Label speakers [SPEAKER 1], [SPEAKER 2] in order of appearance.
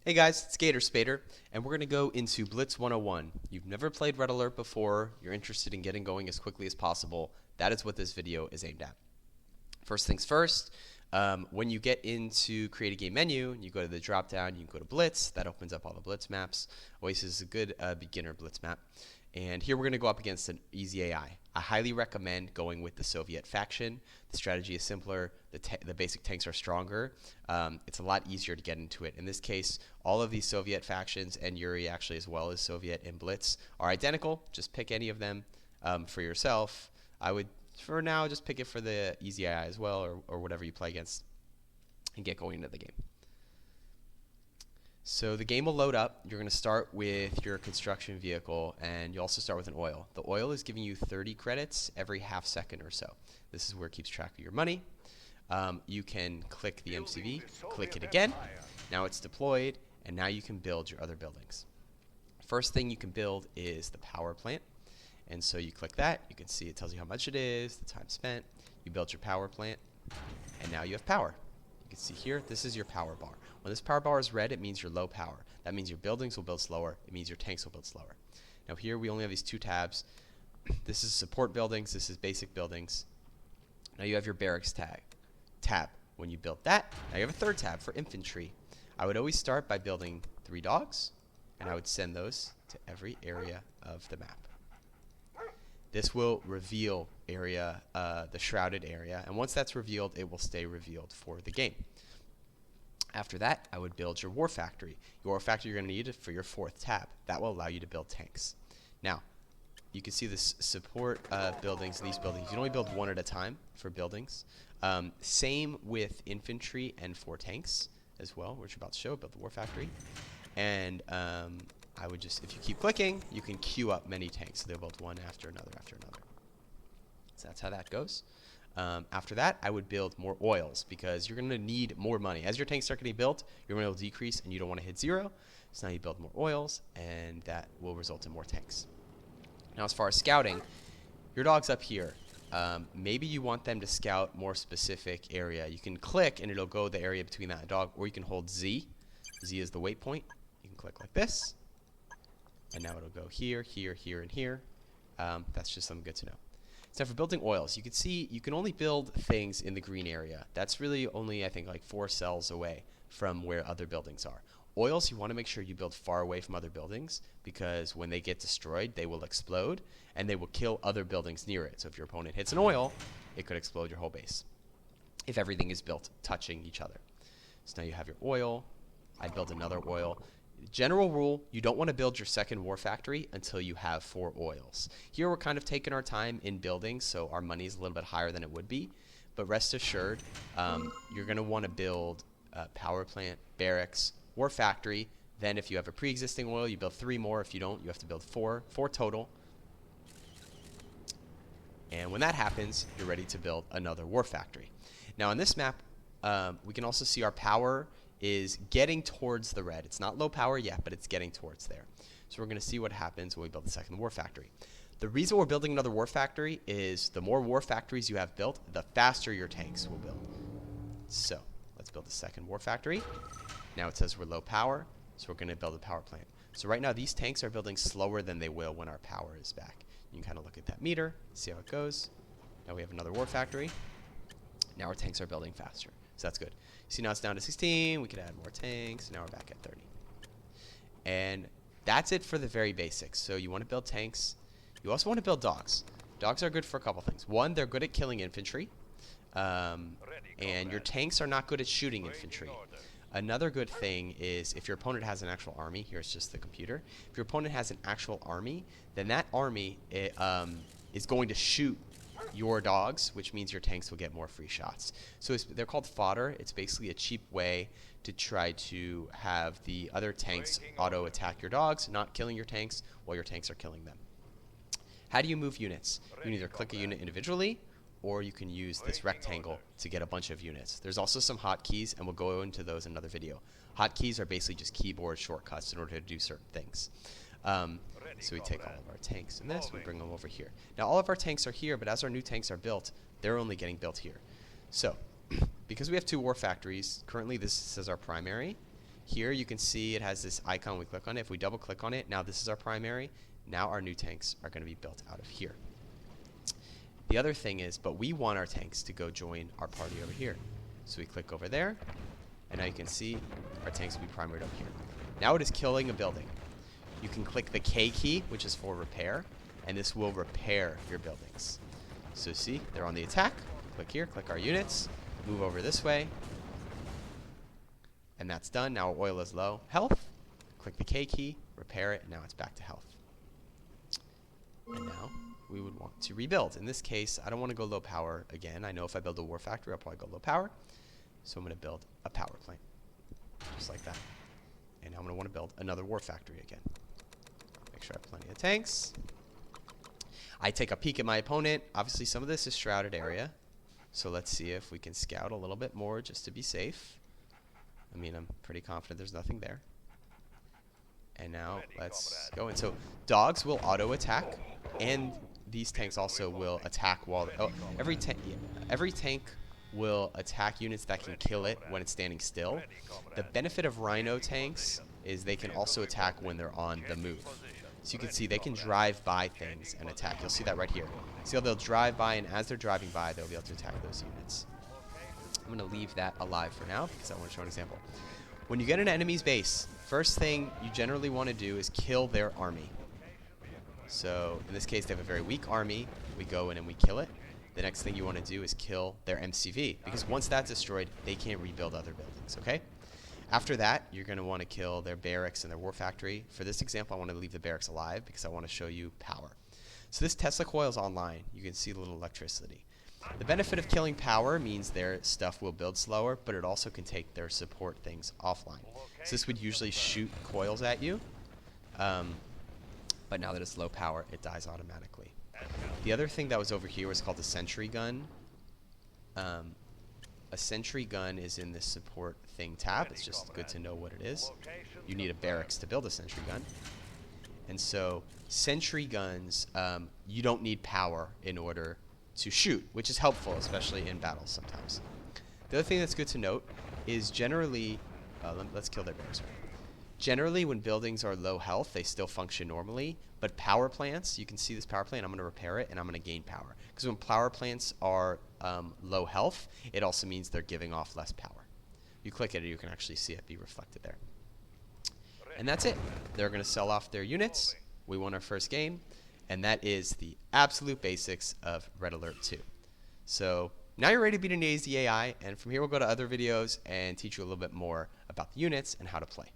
[SPEAKER 1] Hey guys, it's Gator Spader, and we're going to go into Blitz 101. You've never played Red Alert before, you're interested in getting going as quickly as possible. That is what this video is aimed at. First things first, when you get into Create a Game menu, you go to the drop down, you can go to Blitz. That opens up all the Blitz maps. Oasis is a good beginner Blitz map. And here we're going to go up against an easy AI. I highly recommend going with the Soviet faction. The strategy is simpler. The basic tanks are stronger. It's a lot easier to get into it. In this case, all of these Soviet factions, and Yuri actually as well as Soviet and Blitz, are identical. Just pick any of them for yourself. I would, for now, just pick it for the easy AI as well, or whatever you play against, and get going into the game. So the game will load up. You're going to start with your construction vehicle, and you also start with an oil. The oil is giving you 30 credits every half second or so. This is where it keeps track of your money. You can click the MCV, click it again. Now it's deployed, and now you can build your other buildings. First thing you can build is the power plant. And so you click that. You can see it tells you how much it is, the time spent. You build your power plant, and now you have power. You can see here, this is your power bar. When this power bar is red, it means you're low power. That means your buildings will build slower. It means your tanks will build slower. Now here we only have these two tabs. This is support buildings. This is basic buildings. Now you have your barracks tab. When you build that, now you have a third tab for infantry. I would always start by building 3 dogs, and I would send those to every area of the map. This will reveal the shrouded area, and once that's revealed, it will stay revealed for the game. After that, I would build your war factory. Your war factory you're going to need it for your 4th tab. That will allow you to build tanks. Now, you can see this support buildings, these buildings. You can only build 1 at a time for buildings. Same with infantry and for tanks as well, which we're about to show. Build the war factory. And I would just, if you keep clicking, you can queue up many tanks. So they'll build one after another after another. So that's how that goes. After that, I would build more oils because you're going to need more money. As your tanks start getting built, your money will decrease and you don't want to hit 0. So now you build more oils, and that will result in more tanks. Now, as far as scouting, your dog's up here. Maybe you want them to scout more specific area. You can click and it'll go the area between that and dog, or you can hold Z. Z is the waypoint. You can click like this, and now it'll go here, here, here, and here. That's just something good to know. So for building oils, you can see you can only build things in the green area. That's really only, I think, like 4 cells away from where other buildings are. Oils, you want to make sure you build far away from other buildings because when they get destroyed, they will explode and they will kill other buildings near it. So if your opponent hits an oil, it could explode your whole base if everything is built touching each other. So now you have your oil. I'd build another oil. General rule, you don't want to build your 2nd war factory until you have 4 oils. Here we're kind of taking our time in building, so our money is a little bit higher than it would be. But rest assured, you're going to want to build power plant, barracks, war factory. Then if you have a pre-existing oil, you build 3 more. If you don't, you have to build 4 total. And when that happens, you're ready to build another war factory. Now on this map, we can also see our power is getting towards the red. It's not low power yet, but it's getting towards there. So we're going to see what happens when we build the 2nd war factory. The reason we're building another war factory is the more war factories you have built, the faster your tanks will build. So let's build the 2nd war factory. Now it says we're low power, so we're going to build a power plant. So right now these tanks are building slower than they will when our power is back. You can kind of look at that meter, see how it goes. Now we have another war factory. Now our tanks are building faster. So that's good. See, now it's down to 16. We could add more tanks. Now we're back at 30. And that's it for the very basics. So you want to build tanks. You also want to build dogs. Dogs are good for a couple things. One, they're good at killing infantry. And your tanks are not good at shooting infantry. Another good thing is if your opponent has an actual army, here's just the computer. If your opponent has an actual army, then that army is going to shoot your dogs, which means your tanks will get more free shots. So they're called fodder. It's basically a cheap way to try to have the other tanks auto attack your dogs, not killing your tanks while your tanks are killing them. How do you move units? You can either click a unit individually, or you can use this rectangle to get a bunch of units. There's also some hotkeys, and we'll go into those in another video. Hotkeys are basically just keyboard shortcuts in order to do certain things. So we take all of our tanks in this, we bring them over here. Now all of our tanks are here, but as our new tanks are built, they're only getting built here. So because we have 2 war factories, currently this is our primary, Here you can see it has this icon. We click on it. If we double click on it, now this is our primary. Now our new tanks are going to be built out of here. The other thing is, but we want our tanks to go join our party over here. So we click over there, and now you can see our tanks will be primaried over here. Now it is killing a building. You can click the K key, which is for repair, and this will repair your buildings. So see, they're on the attack. Click here, click our units, move over this way, and that's done. Now our oil is low. Health, click the K key, repair it, and now it's back to health. And now we would want to rebuild. In this case, I don't want to go low power again. I know if I build a war factory, I'll probably go low power. So I'm going to build a power plant, just like that. And now I'm going to want to build another war factory again. Make sure I have plenty of tanks. I take a peek at my opponent. Obviously, some of this is shrouded area. So let's see if we can scout a little bit more just to be safe. I mean, I'm pretty confident there's nothing there. And now let's go in. So dogs will auto attack, and these tanks also will attack while every tank will attack units that can kill it when it's standing still. The benefit of Rhino tanks is they can also attack when they're on the move. So you can see they can drive by things and attack. You'll see that right here. See how they'll drive by, and as they're driving by, they'll be able to attack those units. I'm going to leave that alive for now because I want to show an example. When you get an enemy's base, first thing you generally want to do is kill their army. So in this case, they have a very weak army. We go in and we kill it. The next thing you want to do is kill their MCV, because once that's destroyed, they can't rebuild other buildings, okay? After that, you're going to want to kill their barracks and their war factory. For this example, I want to leave the barracks alive because I want to show you power. So this Tesla coil is online. You can see a little electricity. The benefit of killing power means their stuff will build slower, but it also can take their support things offline. So this would usually shoot coils at you, but now that it's low power, it dies automatically. The other thing that was over here was called a sentry gun. A sentry gun is in this support thing tab. It's just good to know what it is. You need a barracks to build a sentry gun. And so sentry guns, you don't need power in order to shoot, which is helpful, especially in battles sometimes. The other thing that's good to note is generally, let's kill their barracks. Generally, when buildings are low health, they still function normally. But power plants, you can see this power plant, I'm going to repair it, and I'm going to gain power. Because when power plants are low health, it also means they're giving off less power. You click it, and you can actually see it be reflected there. And that's it. They're going to sell off their units. We won our first game. And that is the absolute basics of Red Alert 2. So now you're ready to beat an AZ AI, and from here we'll go to other videos and teach you a little bit more about the units and how to play.